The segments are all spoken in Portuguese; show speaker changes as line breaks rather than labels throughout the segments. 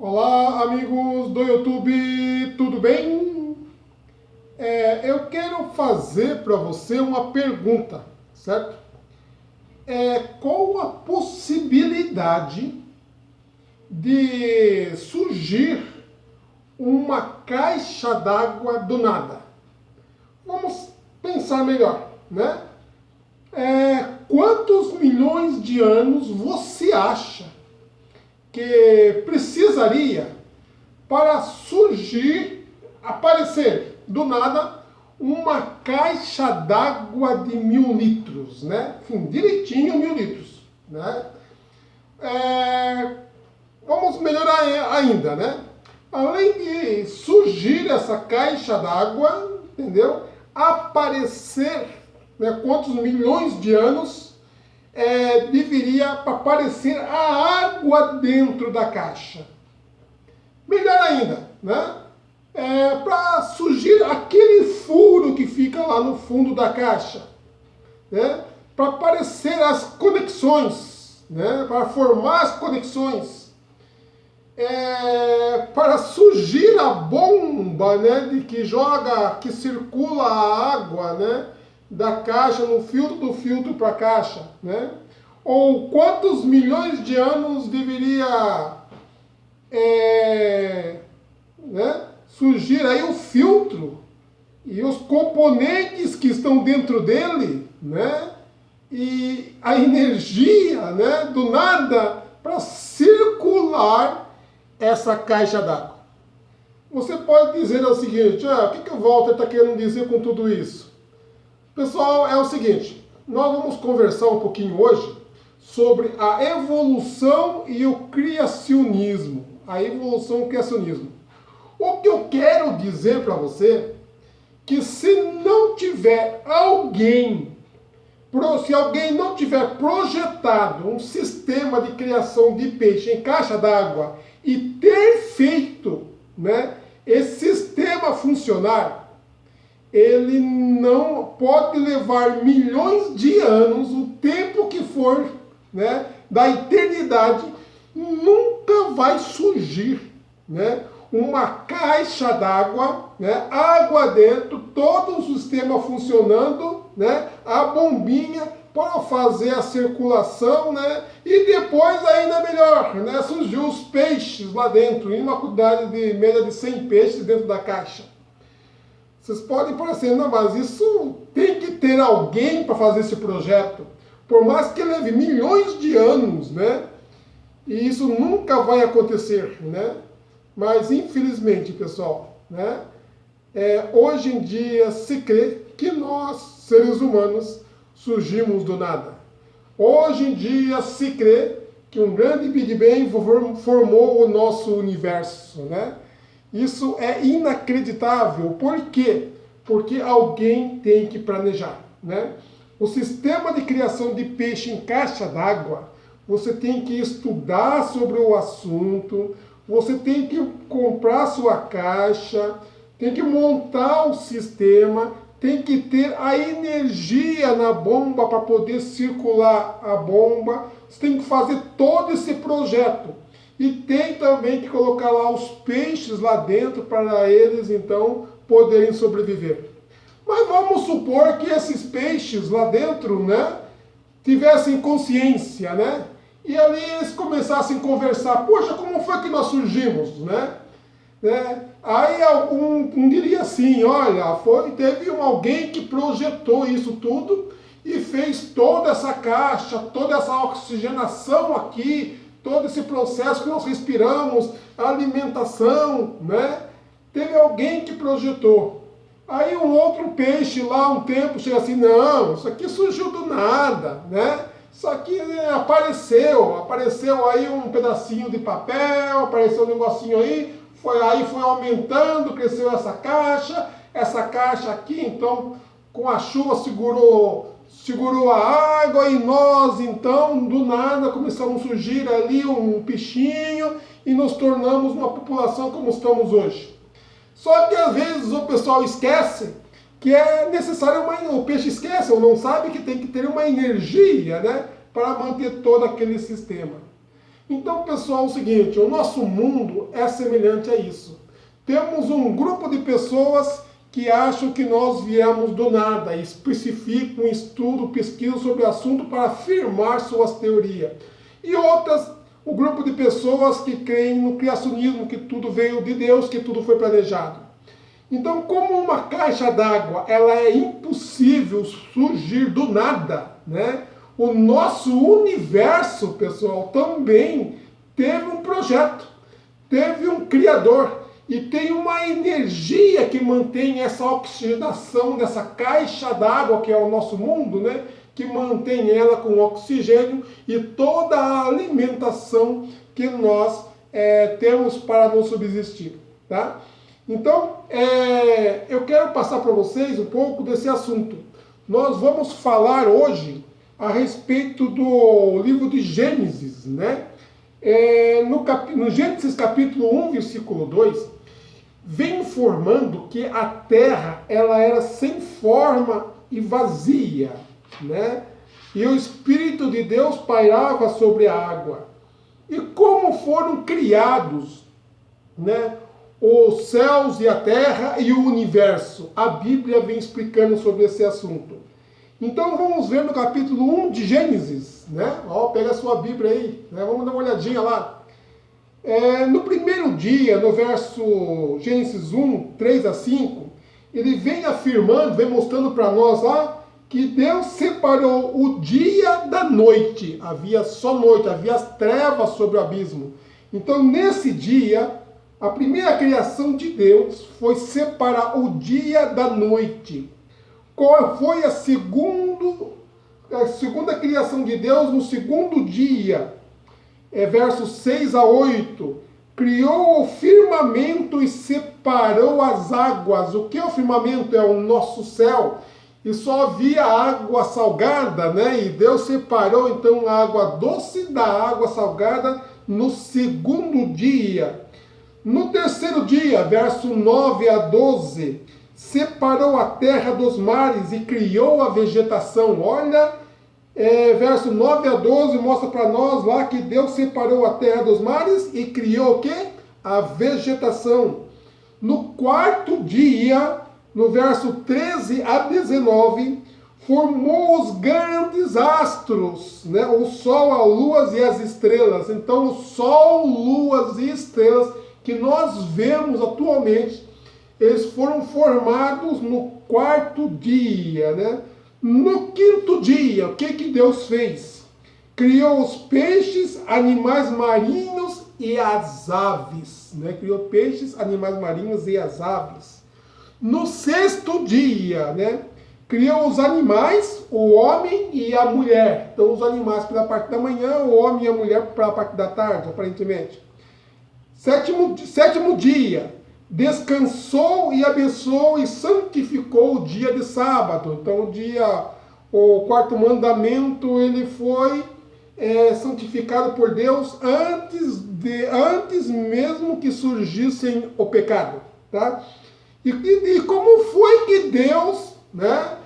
Olá, amigos do YouTube, tudo bem? Eu quero fazer para você uma pergunta, certo? Qual a possibilidade de surgir uma caixa d'água do nada? Vamos pensar melhor, né? Quantos milhões de anos você acha que precisaria para aparecer do nada uma caixa d'água de 1.000 litros, né? Enfim, direitinho 1.000 litros, né? Vamos melhorar ainda, né? Além de surgir essa caixa d'água, entendeu? Aparecer, né, quantos milhões de anos deveria aparecer a água dentro da caixa. Melhor ainda, né? Para surgir aquele furo que fica lá no fundo da caixa, né? Para aparecer as conexões, né? Para formar as conexões, para surgir a bomba, né? Que circula a água, né? Da caixa no filtro do filtro para a caixa, né? Ou quantos milhões de anos deveria né, surgir aí o filtro e os componentes que estão dentro dele, né? E a energia, né, do nada para circular essa caixa d'água. Você pode dizer o seguinte: o que o Walter está querendo dizer com tudo isso? Pessoal, é o seguinte, nós vamos conversar um pouquinho hoje sobre a evolução e o criacionismo. A evolução e o criacionismo. O que eu quero dizer para você, que se alguém não tiver projetado um sistema de criação de peixe em caixa d'água e ter feito, né, esse sistema funcionar, ele não pode levar milhões de anos, o tempo que for, né, da eternidade, nunca vai surgir, né, uma caixa d'água, né, água dentro, todo o sistema funcionando, né, a bombinha para fazer a circulação, né, e depois ainda melhor, né, surgiu os peixes lá dentro, em uma quantidade de média de 100 peixes dentro da caixa. Vocês podem parecer, não, mas isso tem que ter alguém para fazer esse projeto. Por mais que leve milhões de anos, né? E isso nunca vai acontecer, né? Mas, infelizmente, pessoal, né? Hoje em dia se crê que nós, seres humanos, surgimos do nada. Hoje em dia se crê que um grande Big Bang formou o nosso universo, né? Isso é inacreditável. Por quê? Porque alguém tem que planejar, né? O sistema de criação de peixe em caixa d'água, você tem que estudar sobre o assunto, você tem que comprar sua caixa, tem que montar o sistema, tem que ter a energia na bomba para poder circular a bomba, você tem que fazer todo esse projeto. E tem também que colocar lá os peixes lá dentro para eles, então, poderem sobreviver. Mas vamos supor que esses peixes lá dentro, né, tivessem consciência, né? E ali eles começassem a conversar. Poxa, como foi que nós surgimos, né? Aí um diria assim, olha, teve alguém que projetou isso tudo e fez toda essa caixa, toda essa oxigenação aqui, todo esse processo que nós respiramos, a alimentação, né? Teve alguém que projetou. Aí um outro peixe lá, um tempo, chega assim, não, isso aqui surgiu do nada, né? Isso aqui apareceu aí um pedacinho de papel, apareceu um negocinho aí foi aumentando, cresceu essa caixa aqui, então, com a chuva segurou a água e nós, então, do nada, começamos a surgir ali um peixinho e nos tornamos uma população como estamos hoje. Só que às vezes o pessoal esquece que é necessário o peixe esquece ou não sabe que tem que ter uma energia, né, para manter todo aquele sistema. Então, pessoal, é o seguinte, o nosso mundo é semelhante a isso. Temos um grupo de pessoas que acham que nós viemos do nada, especificam, estudam, pesquisam sobre o assunto para afirmar suas teorias. E outras, o grupo de pessoas que creem no criacionismo, que tudo veio de Deus, que tudo foi planejado. Então, como uma caixa d'água, ela é impossível surgir do nada, né? O nosso universo, pessoal, também teve um projeto, teve um criador e tem uma energia que mantém essa oxigenação dessa caixa d'água que é o nosso mundo, né? Que mantém ela com oxigênio e toda a alimentação que nós temos para nos subsistir, tá? Então, eu quero passar para vocês um pouco desse assunto. Nós vamos falar hoje a respeito do livro de Gênesis, né? No Gênesis capítulo 1, versículo 2, vem informando que a terra ela era sem forma e vazia, né? E o Espírito de Deus pairava sobre a água. E como foram criados, né, os céus e a terra e o universo? A Bíblia vem explicando sobre esse assunto. Então vamos ver no capítulo 1 de Gênesis, né? Ó, pega a sua Bíblia aí, né? Vamos dar uma olhadinha lá. No primeiro dia, no verso Gênesis 1, 3 a 5, ele vem afirmando, vem mostrando para nós lá, que Deus separou o dia da noite. Havia só noite, havia as trevas sobre o abismo. Então, nesse dia, a primeira criação de Deus foi separar o dia da noite. Qual foi a segunda criação de Deus no segundo dia? Versos 6 a 8. Criou o firmamento e separou as águas. O que é o firmamento? É o nosso céu. E só havia água salgada, né? E Deus separou então a água doce da água salgada no segundo dia. No terceiro dia, verso 9 a 12, separou a terra dos mares e criou a vegetação. Olha, verso 9 a 12 mostra para nós lá que Deus separou a terra dos mares e criou o quê? A vegetação. No quarto dia, no verso 13 a 19, formou os grandes astros, né? O sol, a lua e as estrelas. Então, o sol, luas e estrelas que nós vemos atualmente, eles foram formados no quarto dia, né? No quinto dia, o que Deus fez? Criou os peixes, animais marinhos e as aves, né? Criou peixes, animais marinhos e as aves. No sexto dia, né? Criou os animais, o homem e a mulher. Então, os animais pela parte da manhã, o homem e a mulher pela parte da tarde, aparentemente. Sétimo dia, descansou e abençoou e santificou o dia de sábado. Então, o quarto mandamento, ele foi santificado por Deus antes mesmo que surgisse o pecado, tá? E como foi que Deus, né,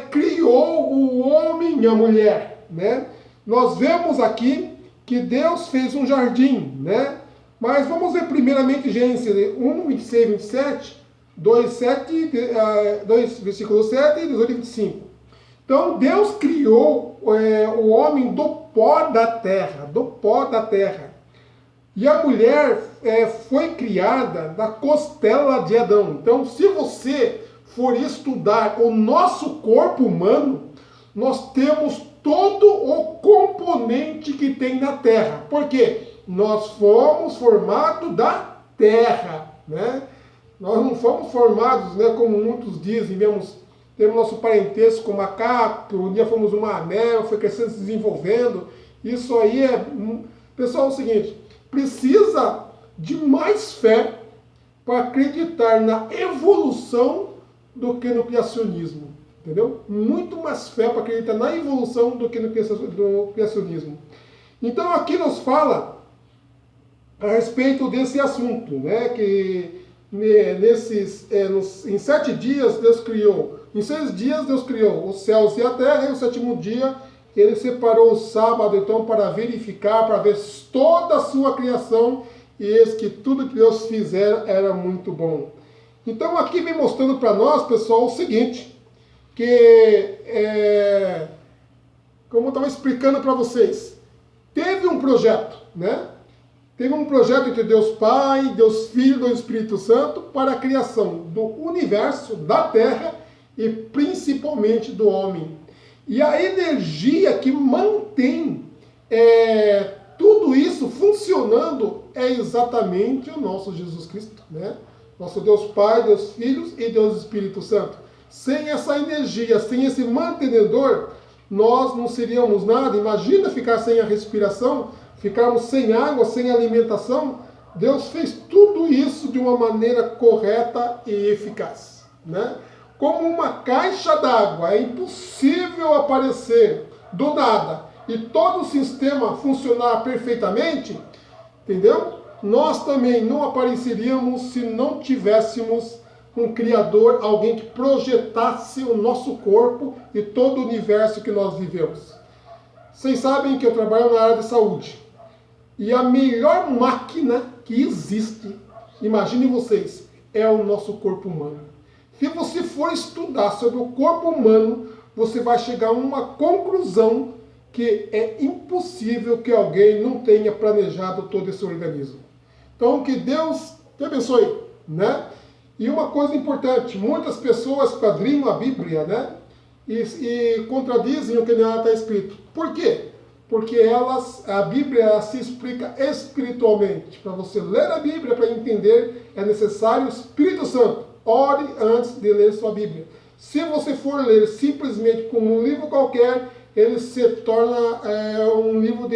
criou o homem e a mulher, né? Nós vemos aqui que Deus fez um jardim, né? Mas vamos ver primeiramente Gênesis 1, 26, 27, 2, versículo 7 e 18, 25. Então, Deus criou o homem do pó da terra, E a mulher foi criada da costela de Adão. Então, se você for estudar o nosso corpo humano, nós temos todo o componente que tem na terra. Por quê? Nós fomos formados da terra, né? Nós não fomos formados, né, como muitos dizem, temos nosso parentesco com macaco, um dia fomos uma anel, foi crescendo, se desenvolvendo. Isso aí Pessoal, é o seguinte, precisa de mais fé para acreditar na evolução do que no criacionismo, entendeu? Muito mais fé para acreditar na evolução do que no criacionismo. Então aqui nos fala a respeito desse assunto, né? Que em 7 dias Deus criou, em 6 dias Deus criou os céus e a terra, e o sétimo dia ele separou o sábado então para verificar, para ver toda a sua criação, e eis que tudo que Deus fizera era muito bom. Então aqui vem mostrando para nós, pessoal, o seguinte, que, como eu estava explicando para vocês, teve um projeto, né? Teve um projeto entre Deus Pai, Deus Filho e Deus Espírito Santo para a criação do universo, da Terra e principalmente do homem. E a energia que mantém tudo isso funcionando é exatamente o nosso Jesus Cristo, né? Nosso Deus Pai, Deus Filho e Deus Espírito Santo. Sem essa energia, sem esse mantenedor, nós não seríamos nada. Imagina ficar sem a respiração, ficarmos sem água, sem alimentação. Deus fez tudo isso de uma maneira correta e eficaz, né? Como uma caixa d'água, é impossível aparecer do nada e todo o sistema funcionar perfeitamente, entendeu? Nós também não apareceríamos se não tivéssemos um Criador, alguém que projetasse o nosso corpo e todo o universo que nós vivemos. Vocês sabem que eu trabalho na área de saúde. E a melhor máquina que existe, imaginem vocês, é o nosso corpo humano. Se você for estudar sobre o corpo humano, você vai chegar a uma conclusão que é impossível que alguém não tenha planejado todo esse organismo. Então, que Deus te abençoe, né? E uma coisa importante, muitas pessoas quadrinham a Bíblia, né? E contradizem o que nela está escrito. Por quê? Porque a Bíblia se explica espiritualmente. Para você ler a Bíblia, para entender, é necessário o Espírito Santo. Ore antes de ler sua Bíblia. Se você for ler simplesmente como um livro qualquer, ele se torna um livro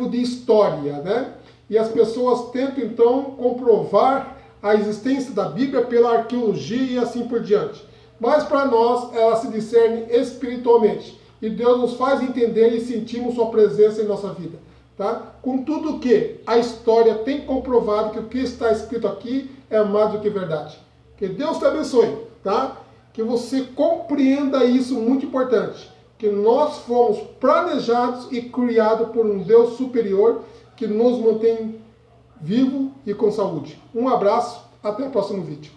de história, né? E as pessoas tentam, então, comprovar a existência da Bíblia pela arqueologia e assim por diante. Mas para nós, ela se discerne espiritualmente. E Deus nos faz entender e sentimos sua presença em nossa vida. Tá? Contudo que a história tem comprovado que o que está escrito aqui é mais do que verdade. Que Deus te abençoe. Tá? Que você compreenda isso, muito importante. Que nós fomos planejados e criados por um Deus superior que nos mantém vivo e com saúde. Um abraço, até o próximo vídeo.